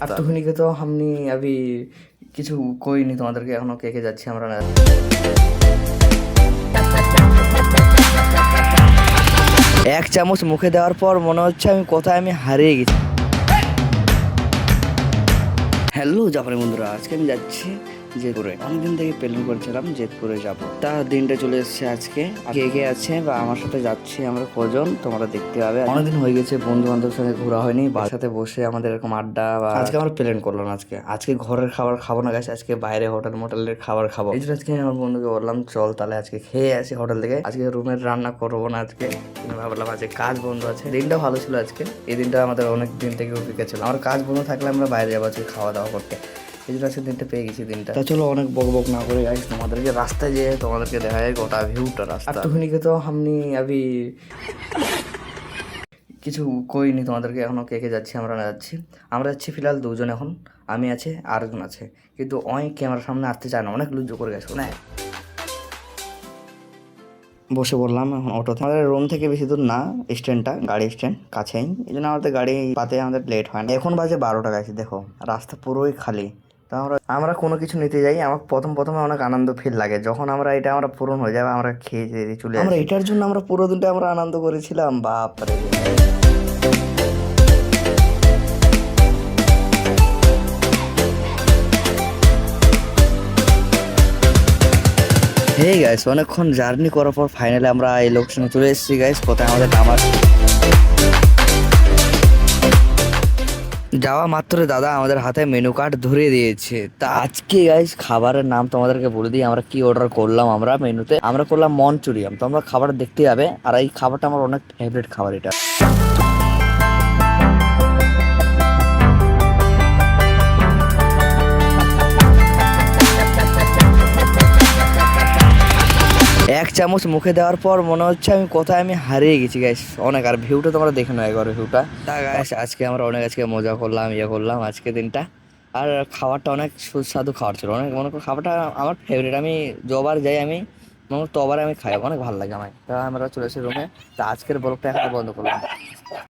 একটুখানিকে তো আমি अभी কিছু কইনি তোমাদেরকে, এখনো কেকে যাচ্ছি আমরা না। এক চামচ মুখে দেওয়ার পর মনে হচ্ছে আমি কোথায় হারিয়ে গেছি। হ্যালো জাপানি বন্ধুরা, আজকে আমি যাচ্ছি জেতপুরে। অনেকদিন থেকে প্ল্যান করছিলাম জেতপুরে যাব, তা দিনটা চলে এসেছে আজকে। কে কে আছে বা আমার সাথে যাচ্ছি আমরা কজন তোমরা দেখতে পাবে। অনেকদিন হয়ে গেছে বন্ধু বান্ধবের সঙ্গে ঘোরা হয়নি, বাসার সাথে বসে আমাদের এরকম আড্ডা। বা আজকে আমরা প্ল্যান করলাম আজকে ঘরের খাবার খাবো না গাছ, আজকে বাইরে হোটেলের খাবার খাবো। এই জন্য আজকে আমার বন্ধুকে বললাম চল তাহলে আজকে খেয়ে আসি হোটেল থেকে। আজকে রুমের রান্না করবো না আজকে, কিন্তু ভাবলাম আজকে কাজ বন্ধ আছে। দিনটা ভালো ছিল আজকে, এই দিনটা আমাদের অনেক দিন থেকে অভিজ্ঞতা ছিল। আমার কাজ বন্ধ থাকলে আমরা বাইরে যাবো আজকে খাওয়া দাওয়া করতে। এই জন্য আজকে দিনটা পেয়ে গেছি দিনটা। তা চলো অনেক বক না করে গাইস তোমাদেরকে রাস্তায় যেয়ে তোমাদেরকে দেখা যায় গোটা ভিউটা রাস্তা। একটুখানিকে তো আমি अभी কিছু কইনি তোমাদেরকে, এখনো কেকে যাচ্ছি আমরা যাচ্ছি ফিলহাল দুজন। এখন আমি আছে আর একজন আছে, কিন্তু অনেক ক্যামেরার সামনে আসতে চায় না, অনেক লুজ্জ করে গেছে না। বসে পড়লাম এখন অটোতে। আমাদের রুম থেকে বেশি দূর না স্ট্যান্ডটা, গাড়ি স্ট্যান্ড কাছেই, এই জন্য আমাদের গাড়ি পাতে আমাদের লেট হয় না। এখন বাজে 12টা গেছে, দেখো রাস্তা পুরোই খালি। তো আমরা কোনো কিছু নিতে যাই, আমার প্রথমে অনেক আনন্দ ফিল লাগে যখন এটা পূরণ হয়ে যাবে, আমরা খেয়ে চলে আমরা এটার জন্য আমরা পুরো দিনটা আমরা আনন্দ করেছিলাম। বাপরে হে গাইস, অনেকক্ষণ জার্নি করার পর ফাইনালি আমরা এই লোকেশনে চলে এসেছি গাইস। কোথায় আমাদের নামার যাওয়া মাত্র দাদা আমাদের হাতে মেনু কার্ড ধরিয়ে দিয়েছে। তা আজকে গাইস খাবারের নাম তোমাদেরকে বলে দিই, আমরা কি অর্ডার করলাম। আমরা মেনুতে আমরা করলাম মঞ্চুরিয়াম। তোমরা খাবার দেখতে যাবে, আর এই খাবারটা আমার অনেক ফেভারিট খাবার এটা। এক চামচ মুখে দেওয়ার পর মনে হচ্ছে আমি কোথায় হারিয়ে গেছি গাইস অনেক। আর ভিউটা তোমরা দেখে নাও একবার ভিউটা। তা গাইস আজকে আমরা আজকে মজা করলাম, করলাম আজকে দিনটা। আর খাবারটা অনেক সুস্বাদু খাবার ছিল, অনেক মনে করো খাবারটা আমার ফেভারিট। আমি যবার যাই আমি মনে তবার আমি খাই, অনেক ভালো লাগে আমার। তা আমরা চলে এসেছি রুমে। তা আজকের ব্লগটা এখানে বন্ধ করলাম।